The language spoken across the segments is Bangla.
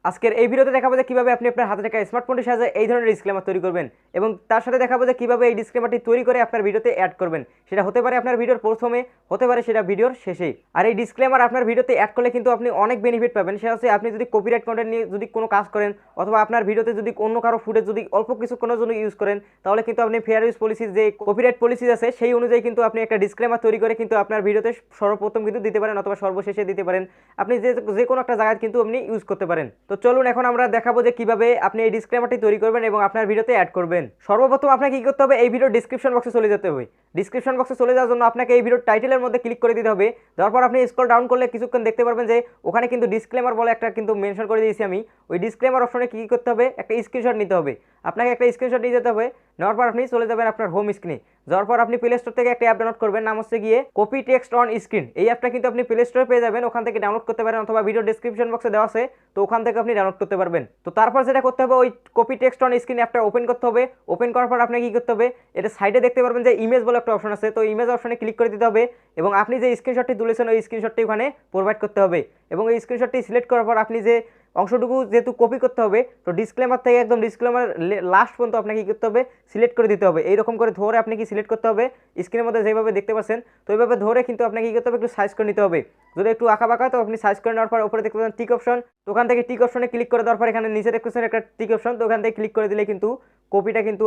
আজকের এই ভিডিওতে দেখাবো যে কিভাবে আপনি আপনার হাতে থাকা স্মার্টফোনের সাহায্যে এই ধরনের ডিসক্লেমার তৈরি করবেন এবং তার সাথে দেখাবো যে কিভাবে এই ডিসক্লেমারটি তৈরি করে আপনার ভিডিওতে অ্যাড করবেন। সেটা হতে পারে আপনার ভিডিওর প্রথমে, হতে পারে সেটা ভিডিওর শেষেই। আর এই ডিসক্লেমার আপনার ভিডিওতে অ্যাড করলে কিন্তু আপনি অনেক বেনিফিট পাবেন। সেটা হচ্ছে আপনি যদি কপিরাইট কন্টেন্ট নিয়ে যদি কোনো কাজ করেন অথবা আপনার ভিডিওতে যদি অন্য কারো ফুটেজ যদি অল্প কিছু কোনো জন্য ইউজ করেন, তাহলে কিন্তু আপনি ফেয়ার ইউজ পলিসির যে কপিরাইট পলিসি আছে সেই অনুযায়ী কিন্তু আপনি একটা ডিসক্লেমার তৈরি করে কিন্তু আপনার ভিডিওতে সর্বপ্রথম কিন্তু দিতে পারেন অথবা সর্বশেষে দিতে পারেন। আপনি যে কোনো একটা জায়গায় কিন্তু আপনি ইউজ করতে পারেন। তো চলুন এখন আমরা দেখাবো যে কিভাবে আপনি এই ডিসক্লেমারটি তৈরি করবেন এবং আপনার ভিডিওতে অ্যাড করবেন। সর্বপ্রথম আপনাকে কি করতে হবে, এই ভিডিওর ডিসক্রিপশন বক্সে চলে যেতে হবে। ডিসক্রিপশন বক্সে চলে যাওয়ার জন্য আপনাকে এই ভিডিওর টাইটেলের মধ্যে ক্লিক করে দিতে হবে। তারপর আপনি স্ক্রল ডাউন করলে কিছুক্ষণ দেখতে পারবেন যে ওখানে কিন্তু ডিসক্লেমার বলে একটা কিন্তু মেনশন করে দিয়েছি আমি। ওই ডিসক্লেমার অপশনে কি করতে হবে, একটা স্ক্রিনশট নিতে হবে। আপনাকে একটা স্ক্রিনশট নিয়ে যেতে হবে। নেওয়ার পর আপনি চলে যাবেন আপনার হোম স্ক্রিনে। যাওয়ার পর আপনি প্লে স্টোর থেকে একটা অ্যাপ ডাউনলোড করবেন, নাম হচ্ছে গিয়ে কপি টেক্সট অন স্ক্রিন। এই অ্যাপটা কিন্তু আপনি প্লে স্টোরে পেয়ে যাবেন, ওখান থেকে ডাউনলোড করতে পারেন অথবা ভিডিও ডিসক্রিপশন বক্সে দেওয়া আছে, তো ওখান থেকে আপনি ডাউনলোড করতে পারবেন। তো তারপর যেটা করতে হবে, ওই কপি টেক্সট অন স্ক্রিন অ্যাপটা ওপেন করতে হবে। ওপেন করার পর আপনি কি করতে হবে, এটা সাইডে দেখতে পারবেন যে ইমেজ বলে একটা অপশন আছে, তো ইমেজ অপশনে ক্লিক করে দিতে হবে এবং আপনি যে স্ক্রিনশটটি তুলেছেন ওই স্ক্রিনশটটি ওখানে প্রোভাইড করতে হবে। এবং এই স্ক্রিনশটটি সিলেক্ট করার পর আপনি যে অংশটুকু যেহেতু কপি করতে হবে, তো ডিসক্লেমার থেকে একদম ডিসক্লেমার লাস্ট পর্যন্ত আপনাকে কী করতে হবে, সিলেক্ট করে দিতে হবে। এইরকম করে ধরে আপনি কি সিলেক্ট করতে হবে, স্ক্রিনের মধ্যে যেভাবে দেখতে পাচ্ছেন, তো এইভাবে ধরে কিন্তু আপনাকে কী করতে হবে, একটু সাইজ করে নিতে হবে। যদি একটু আঁকা বাঁকা তো আপনি সাইজ করে নেওয়ার পর উপরে দেখতে পাচ্ছেন টিক অপশন, তো ওখান থেকে টিক অপশনে ক্লিক করে দেওয়ার পর এখানে নিচে দেখতেছেন একটা টিক অপশন, তো ওখান থেকে ক্লিক করে দিলে কিন্তু কপিটা কিন্তু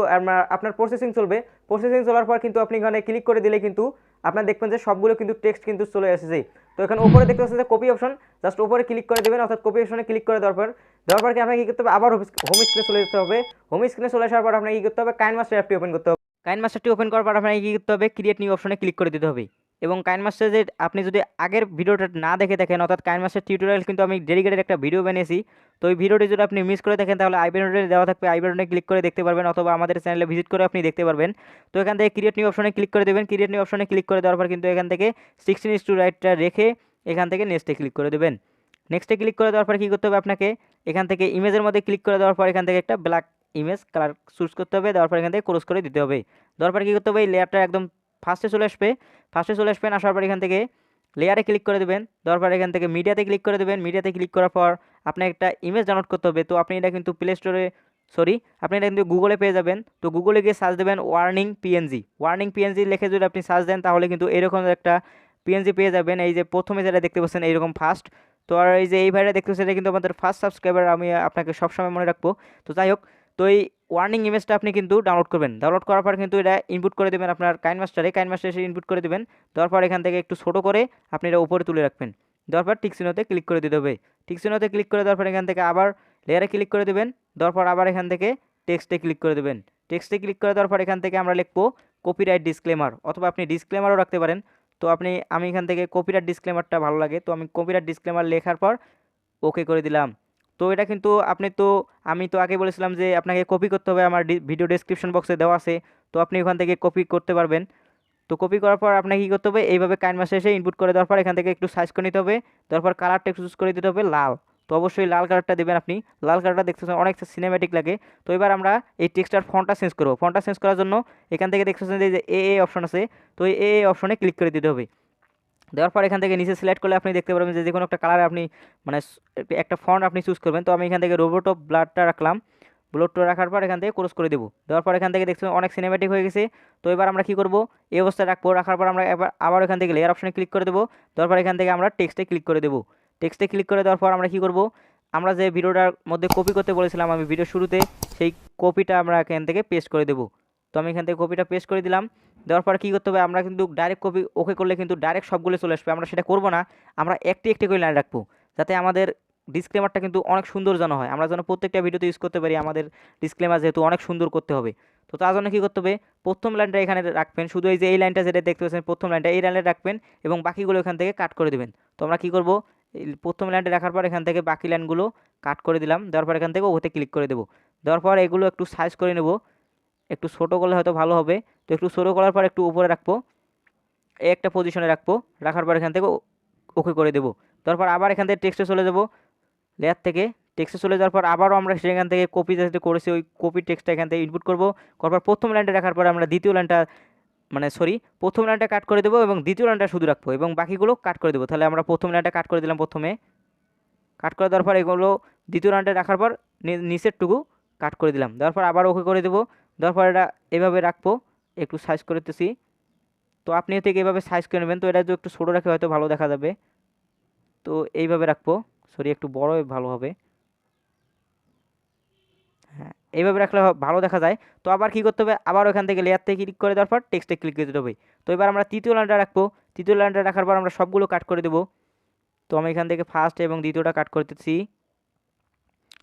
আপনার প্রসেসিং চলবে। প্রসেসিং চলার পর কিন্তু আপনি এখানে ক্লিক করে দিলে কিন্তু আপনার দেখবেন যে সবগুলো কিন্তু টেক্সট কিন্তু চলে এসেছে। তো এখানে উপরে দেখতে পাচ্ছেন যে কপি অপশন, জাস্ট উপরে ক্লিক করে দেবেন, অর্থাৎ কপি অপশনে ক্লিক করে দেওয়ার পর কি আপনাকে কী করতে হবে, আবার হোম স্ক্রিনে চলে যেতে হবে। হোম স্ক্রিনে চলে আসার পর আপনাকে কী করতে হবে, কাইনমাস্টার অ্যাপটি ওপেন করতে হবে। কাইনমাস্টারটি ওপেন করার পর আপনাকে কী করতে হবে, ক্রিয়েট নিউ অপশনে ক্লিক করে দিতে হবে। এবং কাইনমাস্টার যে আপনি যদি আগের ভিডিওটা না দেখে দেখেন, অর্থাৎ কাইনমাস্টার টিউটোরিয়াল কিন্তু আমি ডেডিকেটেড একটা ভিডিও বানিয়েছি, তো ওই ভিডিওটি যদি আপনি মিস করে দেখেন তাহলে আই বাটনে দেওয়া থাকবে, আই বাটনে ক্লিক করে দেখতে পারবেন অথবা আমাদের চ্যানেলে ভিজিট করে আপনি দেখতে পারবেন। তো এখান থেকে ক্রিয়েট নিউ অপশনে ক্লিক করে দেবেন। ক্রিয়েট নিউ অপশনে ক্লিক করে দেওয়ার পর কিন্তু এখান থেকে 16:9 রাইটটা রেখে এখান থেকে নেক্সটে ক্লিক করে দেবেন। নেক্সটে ক্লিক করে দেওয়ার পর কী করতে হবে, আপনাকে এখান থেকে ইমেজের মধ্যে ক্লিক করে দেওয়ার পর এখান থেকে একটা ব্ল্যাক ইমেজ কালার চুজ করতে হবে। দেওয়ার পর এখান থেকে ক্রস করে দিতে হবে। দেওয়ার পর কী করতে হবে, এই লেয়ারটা একদম ফার্স্টে চলে আসবেন। আসার পর এখান থেকে লেয়ারে ক্লিক করে দেবেন। দেওয়ার পর এখান থেকে মিডিয়াতে ক্লিক করে দেবেন। মিডিয়াতে ক্লিক করার পর আপনার একটা ইমেজ ডাউনলোড করতে হবে। তো আপনি এটা কিন্তু প্লে স্টোরে আপনি এটা কিন্তু গুগলে পেয়ে যাবেন। তো গুগলে গিয়ে সার্চ দেবেন ওয়ার্নিং পিএনজি লিখে যদি আপনি সার্চ দেন তাহলে কিন্তু এরকম একটা পিএনজি পেয়ে যাবেন। এই যে প্রথমে যেটা দেখতে পাচ্ছেন এইরকম ফার্স্ট, তো আর এই যে এই ভাইটা দেখতে পাচ্ছেন এটা কিন্তু আমাদের ফার্স্ট সাবস্ক্রাইবার, আমি আপনাকে সবসময় মনে রাখবো। তো যাই হোক, তো এই ওয়ার্নিং ইমেজটা আপনি কিন্তু ডাউনলোড করবেন। ডাউনলোড করার পর কিন্তু এটা ইনপুট করে দেবেন আপনার কাইনমাস্টারে এসে ইনপুট করে দেবেন। দেওয়ার পর এখান থেকে একটু ছোটো করে আপনি এটা উপরে তুলে রাখবেন। দেওয়ার পর টিকচিহ্নতে ক্লিক করে দিতে হবে। টিকচিহ্নতে ক্লিক করে দেওয়ার পর এখান থেকে আবার লেয়ারে ক্লিক করে দেবেন। দেওয়ার পর আবার এখান থেকে টেক্সটে ক্লিক করে দেবেন। টেক্সটে ক্লিক করে দেওয়ার পর এখান থেকে আমরা লিখবো কপিরাইট ডিসক্লেমার, অথবা আপনি ডিসক্লেমারও রাখতে পারেন। তো আমি এখান থেকে কপিরাইট ডিসক্লেমারটা ভালো লাগে, তো আমি কপিরাইট ডিসক্লেমার লেখার পর ওকে করে দিলাম। তো এটা কিন্তু আমি তো আগে বলেছিলাম যে আপনাকে কপি করতে হবে, আমার ভিডিও ডেসক্রিপশন বক্সে দেওয়া আছে, তো আপনি ওখান থেকে কপি করতে পারবেন। তো কপি করার পর আপনাকে কী করতে হবে, এইভাবে কাইনমাস্টারে এসে ইনপুট করে দেওয়ার পর এখান থেকে একটু সাইজ করে নিতে হবে। তারপর কালারটা একটু চুজ করে দিতে হবে লাল। তো অবশ্যই লাল কালারটা দেবেন আপনি। লাল কালারটা দেখতেছেন অনেক সিনেম্যাটিক লাগে। তো এবার আমরা এই টেক্সটার ফন্টটা চেঞ্জ করবো। ফন্টটা চেঞ্জ করার জন্য এখান থেকে দেখতেছেন যে এ অপশন আছে, তো এই অপশনে ক্লিক করে দিতে হবে। দেওয়ার পর এখান থেকে নিচে সিলেক্ট করলে আপনি দেখতে পারবেন যে কোনো একটা কালারে আপনি মানে একটা ফন্ট আপনি চুজ করবেন। তো আমি এখান থেকে রোবট অফ ব্লাডটা রাখলাম। ব্লাডটা রাখার পর এখান থেকে ক্রস করে দেবো। দেওয়ার পর এখান থেকে দেখছেন অনেক সিনেম্যাটিক হয়ে গেছে। তো এবার আমরা কী করবো, এই অবস্থায় রাখার পর আমরা আবার এখান থেকে লেয়ার অপশনে ক্লিক করে দেবো। দেওয়ার পর এখান থেকে আমরা টেক্সটে ক্লিক করে দেবো। টেক্সটে ক্লিক করে দেওয়ার পর আমরা কী করবো, আমরা যে ভিডিওটার মধ্যে কপি করতে বলেছিলাম আমি ভিডিও শুরুতে, সেই কপিটা আমরা এখান থেকে পেস্ট করে দেবো। তো আমি এখান থেকে কপিটা পেস্ট করে দিলাম। দেওয়ার পর কী করতে হবে, আমরা কিন্তু ডাইরেক্ট কপি ওকে করলে কিন্তু ডাইরেক্ট সবগুলো চলে আসবে, আমরা সেটা করবো না। আমরা একটি একটি করে লাইন রাখবো, যাতে আমাদের ডিসক্লেমারটা কিন্তু অনেক সুন্দর যেন হয়, আমরা যেন প্রত্যেকটা ভিডিওতে ইউজ করতে পারি। আমাদের ডিসক্লেমার যেহেতু অনেক সুন্দর করতে হবে, তো তার জন্য কী করতে হবে, প্রথম লাইনটা এখানে রাখবেন, শুধু এই যে এই লাইনটা যেটা দেখতে পাচ্ছেন প্রথম লাইনটা, এই লাইনে রাখবেন এবং বাকিগুলো এখান থেকে কাট করে দেবেন। তো আমরা কী করবো, এই প্রথম লাইনটা রাখার পর এখান থেকে বাকি লাইনগুলো কাট করে দিলাম। দেওয়ার পর এখান থেকে ওতে ক্লিক করে দেবো। দেওয়ার পর এগুলো একটু সাইজ করে নেব, একটু ছোটো করলে হয়তো ভালো হবে। তো একটু ছোটো করার পর একটু উপরে রাখবো, এই একটা পজিশনে রাখবো। রাখার পর এখান থেকে ওকে করে দেবো। তারপর আবার এখান থেকে টেক্সটে চলে যাবো, লেয়ার থেকে টেক্সটে চলে যাওয়ার পর আবারও আমরা সেখান থেকে কপি যেটা করেছি ওই কপি টেক্সটটা এখান থেকে ইনপুট করবো। করার পর প্রথম লাইনটা রাখার পর আমরা প্রথম লাইনটা কাট করে দেবো এবং দ্বিতীয় লাইনটা শুধু রাখবো এবং বাকিগুলো কাট করে দেবো। তাহলে আমরা প্রথম লাইনটা কাট করে দিলাম, প্রথমে কাট করে দেওয়ার পর এগুলো দ্বিতীয় লাইনটা রাখার পর নিচেরটুকু কাট করে দিলাম, দেওয়ার পর আবার ওকে করে দেবো। দেওয়ার পর এটা এভাবে রাখবো, একটু সাইজ করতেছি। তো আপনি থেকে এভাবে সাইজ করে নেবেন। তো এটা যদি একটু ছোটো রাখে হয়তো ভালো দেখা যাবে, তো এইভাবে রাখবো, সরি একটু বড় ভালো হবে। হ্যাঁ, এইভাবে রাখলে ভালো দেখা যায়। তো আবার কি করতে হবে, আবার ওখান থেকে লেয়ার থেকে ক্লিক করে দেওয়ার পর টেক্সটে ক্লিক করে দিতে হবে। তো এবার আমরা তৃতীয় লাইনটা রাখবো, তৃতীয় লাইনটা রাখার পর আমরা সবগুলো কাট করে দেবো। তো আমি এখান থেকে ফার্স্ট এবং দ্বিতীয়টা কাট করতেছি।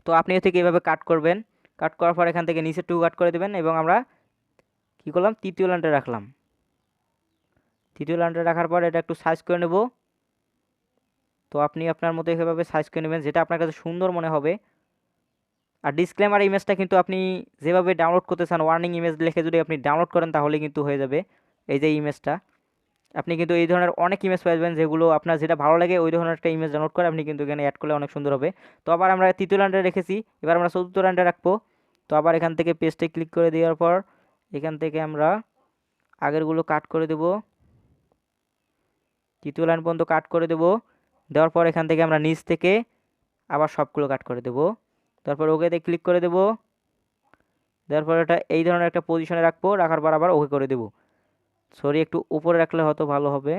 তো আপনি থেকে এভাবে কাট করবেন, কাট করার পর এখান থেকে নিচের টু কাট করে দেবেন এবং আমরা কী করলাম, তৃতীয় লাইনটা রাখলাম। তৃতীয় লাইনটা রাখার পর এটা একটু সাইজ করে নেব। তো আপনি আপনার মতো এভাবে সাইজ করে নেবেন, যেটা আপনার কাছে সুন্দর মনে হবে। আর ডিসক্লেমার ইমেজটা কিন্তু আপনি যেভাবে ডাউনলোড করতে চান, ওয়ার্নিং ইমেজ লিখে যদি আপনি ডাউনলোড করেন তাহলে কিন্তু হয়ে যাবে। এই যে ইমেজটা, আপনি কিন্তু এই ধরনের অনেক ইমেজ পাবেন, যেগুলো আপনার যেটা ভালো লাগে ওই ধরনের একটা ইমেজ ডাউনলোড করে আপনি কিন্তু এখানে অ্যাড করলে অনেক সুন্দর হবে। তো আবার আমরা তৃতীয় লাইনটা রেখেছি, এবার আমরা চতুর্থ লাইনটা রাখবো। তো আবার এখান থেকে পেস্টে ক্লিক করে দেওয়ার পর এখান থেকে আমরা আগেরগুলো কাট করে দেব, তৃতীয় লাইন পর্যন্ত কাট করে দেব। দেওয়ার পর এখান থেকে আমরা নিচ থেকে আবার সবগুলো কাট করে দেব। তারপর ওকেতে ক্লিক করে দেব, দেওয়ার পর এটা এই ধরনের একটা পজিশনে রাখবো, রাখার পর আবার ওকে করে দেব। সরি একটু উপরে রাখলে হয়তো ভালো হবে।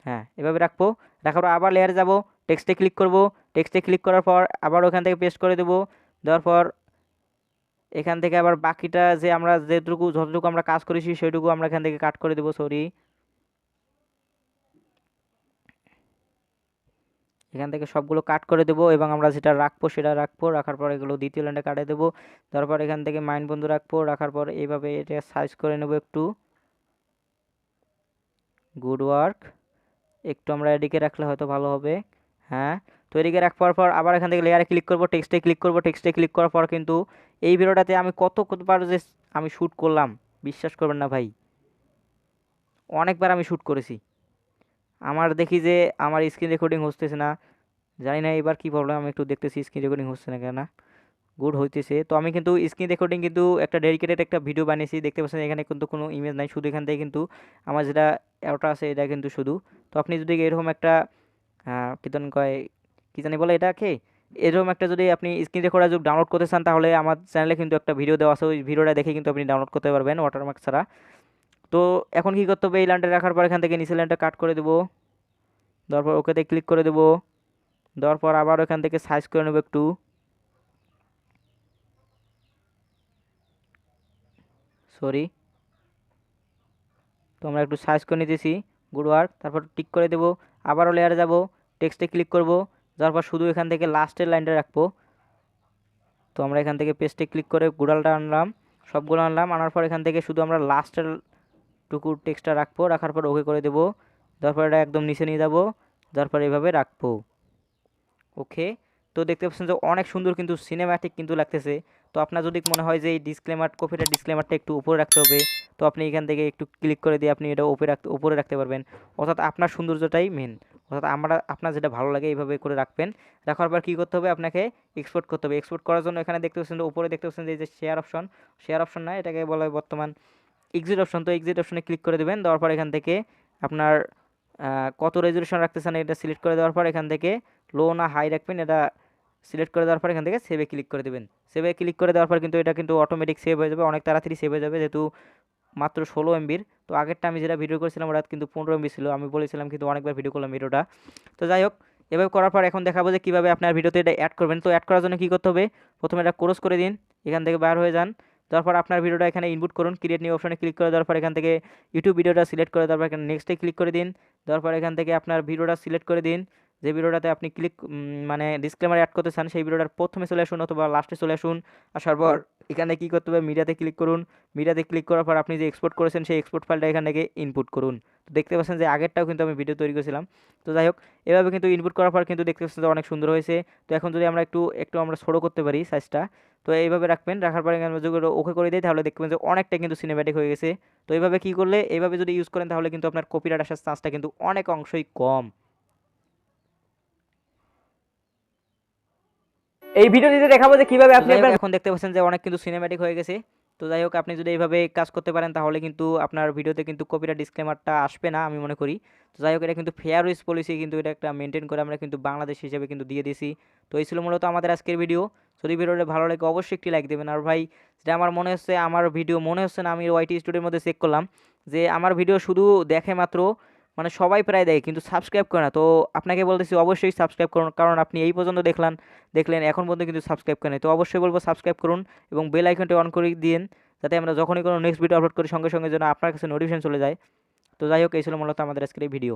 হ্যাঁ, এভাবে রাখবো, রাখার পর আবার লেয়ারে যাব, টেক্সটে ক্লিক করব, টেক্সটে ক্লিক করার পর আবার ওখান থেকে পেস্ট করে দেব। দেওয়ার পর এখান থেকে আবার বাকিটা যে আমরা যতটুকু আমরা কাজ করেছি সেটুকু আমরা এখান থেকে কাট করে দেব। সরি, এখান থেকে সবগুলো কাট করে দেবো এবং আমরা যেটা রাখবো সেটা রাখবো, রাখার পর এগুলো দ্বিতীয় লাইনে কাটে দেবো। তারপর এখান থেকে মাইন বন্ধ রাখবো, রাখার পর এইভাবে এটা সাইজ করে নেব একটু। গুড ওয়ার্ক, একটু আমরা এদিকে রাখলে হয়তো ভালো হবে। হ্যাঁ, তো এদিকে রাখার পর আবার এখান থেকে লেয়ারে ক্লিক করব, টেক্সটে ক্লিক করব, টেক্সটে ক্লিক করার পর কিন্তু এই ভিডিওটাতে আমি কতবার যে আমি শ্যুট করলাম বিশ্বাস করবেন না ভাই, অনেকবার আমি শ্যুট করেছি। আমার দেখি যে আমার স্ক্রিন রেকর্ডিং হচ্ছে না, জানি না এবার কী প্রবলেম, আমি একটু দেখতেছি স্ক্রিন রেকর্ডিং হচ্ছে না কেন। গুড হইতেছে। তো আমি কিন্তু স্ক্রিন রেকর্ডিং কিন্তু একটা ডেডিকেটেড একটা ভিডিও বানিয়েছি, দেখতে পাচ্ছেন এখানে কিন্তু কোনো ইমেজ নাই, শুধু এখান থেকে কিন্তু আমার যেটা ওটা আছে এটা কিন্তু শুধু। তো আপনি যদি এরকম একটা কীর্তন কয় কী জানি বলে এটাকে, এরকম একটা যদি আপনি স্ক্রিন রেকর্ডার যদি ডাউনলোড করতে চান তাহলে আমার চ্যানেলে কিন্তু একটা ভিডিও দেওয়া আছে, ওই ভিডিওটা দেখে কিন্তু আপনি ডাউনলোড করতে পারবেন ওয়াটারমার্ক ছাড়া। তো এখন কী করতে হবে, এই লাইনটা রাখার পর এখান থেকে নিচের লাইনটা কাট করে দেবো, দেওয়ার পর ওকেতে ক্লিক করে দেবো। দেওয়ার পর আবার এখান থেকে সাইজ করে নেবো একটু, সরি। তো আমরা একটু সাইজ করে নিতেছি, গুড ওয়ার্ক। তারপর টিক করে দেবো, আবারও লেয়ারে যাব, টেক্সটে ক্লিক করব, যাওয়ার পর শুধু এখান থেকে লাস্টের লাইনটা রাখবো। তো আমরা এখান থেকে পেস্টে ক্লিক করে গুড়ালটা আনলাম, সবগুলো আনলাম, আনার পর এখান থেকে শুধু আমরা লাস্টের টুকু টেক্সটটা রাখবো, রাখার পর ওকে করে দেবো। তারপর এটা একদম নিচে নিয়ে যাব, তারপর এভাবে রাখবো। ওকে, তো দেখতে পাচ্ছেন যে অনেক সুন্দর কিন্তু সিনেম্যাটিক কিন্তু লাগতেছে। তো আপনার যদি মনে হয় যে এই ডিসক্লেমারটা একটু উপরে রাখতে হবে, তো আপনি এখান থেকে একটু ক্লিক করে দিয়ে আপনি এটা উপরে রাখতে পারবেন। অর্থাৎ আপনার সৌন্দর্যটাই মেন, অর্থাৎ আপনার যেটা ভালো লাগে এইভাবে করে রাখবেন। রাখার পর কী করতে হবে, আপনাকে এক্সপোর্ট করতে হবে। এক্সপোর্ট করার জন্য এখানে দেখতে পাচ্ছেন যে উপরে দেখতে পাচ্ছেন যে এই যে শেয়ার অপশন না, এটাকে বলা হয় বর্তমান এক্সিট অপশন। তো এক্সিট অপশনে ক্লিক করে দেবেন, দেওয়ার পর এখান থেকে আপনার কত রেজলিউশন রাখতে চান এটা সিলেক্ট করে দেওয়ার পর এখান থেকে লো না হাই রাখবেন, এটা সিলেক্ট করে দেওয়ার পর এখান থেকে সেভে ক্লিক করে দেবেন। সেভে ক্লিক করে দেওয়ার পর কিন্তু এটা কিন্তু অটোমেটিক সেভ হয়ে যাবে, অনেক তাড়াতাড়ি সেভ হয়ে যাবে, যেহেতু মাত্র 16 এমবির। তো আগেরটা আমি যেটা ভিডিও করেছিলাম ওটা কিন্তু 15 এমবি ছিল, আমি বলেছিলাম কিন্তু অনেকবার ভিডিও করলাম ভিডিওটা। তো যাই হোক, এভাবে করার পর এখন দেখাবো যে কীভাবে আপনার ভিডিওতে এটা অ্যাড করবেন। তো অ্যাড করার জন্য কী করতে হবে, প্রথমে এটা ক্রস করে দিন, এখান থেকে বার হয়ে যান। তারপর আপনার ভিডিওটা এখানে ইনপুট করুন, ক্রিয়েট নিউ অপশনে ক্লিক করে দেওয়ার পর এখান থেকে ইউটিউব ভিডিওটা সিলেক্ট করে দেওয়ার পর এখানে নেক্সটে ক্লিক করে দিন। দেওয়ার পর এখান থেকে আপনার ভিডিওটা সিলেক্ট করে দিন, যে ভিডিওটাতে আপনি মানে ডিসক্লেমার অ্যাড করতে চান সেই ভিডিওটার প্রথমে চলে আসুন অথবা লাস্টে চলে আসুন। আসার পর এখানে কী করতে হবে, মিডিয়াতে ক্লিক করুন। মিডিয়াতে ক্লিক করার পর আপনি যে এক্সপোর্ট করেছেন সেই এক্সপোর্ট ফাইলটা এখান থেকে ইনপুট করুন। তো দেখতে পাচ্ছেন যে আগেরটাও কিন্তু আমি ভিডিও তৈরি করেছিলাম। তো যাই হোক, এভাবে কিন্তু ইনপুট করার পর কিন্তু দেখতে পাচ্ছেন যে অনেক সুন্দর হয়েছে। তো এখন যদি আমরা একটু আমরা ছোটো করতে পারি সাইজটা, তো এইভাবে রাখবেন, রাখার পরে আমরা যদি ওকে করে দিই তাহলে দেখবেন যে অনেকটা কিন্তু সিনেম্যাটিক হয়ে গেছে। তো এইভাবে কী করলে, এইভাবে যদি ইউজ করেন তাহলে কিন্তু আপনার কপিরাইট আসার চান্সটা কিন্তু অনেক অংশই কম। এই ভিডিওটিতে দেখাবো যে কিভাবে আপনি এখন দেখতে পাচ্ছেন যে অনেক কিন্তু সিনেম্যাটিক হয়ে গেছে। তো যাই হোক, আপনি যদি এইভাবে কাজ করতে পারেন তাহলে কিন্তু আপনার ভিডিওতে কিন্তু কপিরাইট ডিসক্লেমারটা আসবে না আমি মনে করি। তো যাই হোক, এটা কিন্তু ফেয়ার ইউজ পলিসি, কিন্তু এটা একটা মেনটেন করে আমরা কিন্তু বাংলাদেশ হিসেবে কিন্তু দিয়ে দিয়েছি। তো এই ছিল মূলত আমাদের আজকের ভিডিও। যদি ভিডিওটা ভালো লাগে অবশ্যই একটি লাইক দেবেন। আর ভাই, যেটা আমার মনে হচ্ছে, আমার ভিডিও মনে হচ্ছে না, আমি ওয়াইটি স্টুডিওর মধ্যে চেক করলাম যে আমার ভিডিও শুধু দেখে মাত্র, মানে সবাই প্রায় দেখে কিন্তু সাবস্ক্রাইব করে না। তো আপনাকে বলতেছি অবশ্যই সাবস্ক্রাইব করুন, কারণ আপনি এই পর্যন্ত দেখলেন এখন পর্যন্ত কিন্তু সাবস্ক্রাইব করেন। তো অবশ্যই বলবো সাবস্ক্রাইব করুন এবং বেল আইকনটি অন করে দিন, যাতে আমরা যখনই কোনো নেক্সট ভিডিও আপলোড করি সঙ্গে সঙ্গে যেন আপনার কাছে নোটিফিকেশন চলে যায়। তো যাই হোক, এই ছিল মূলত আমাদের আজকের এই ভিডিও।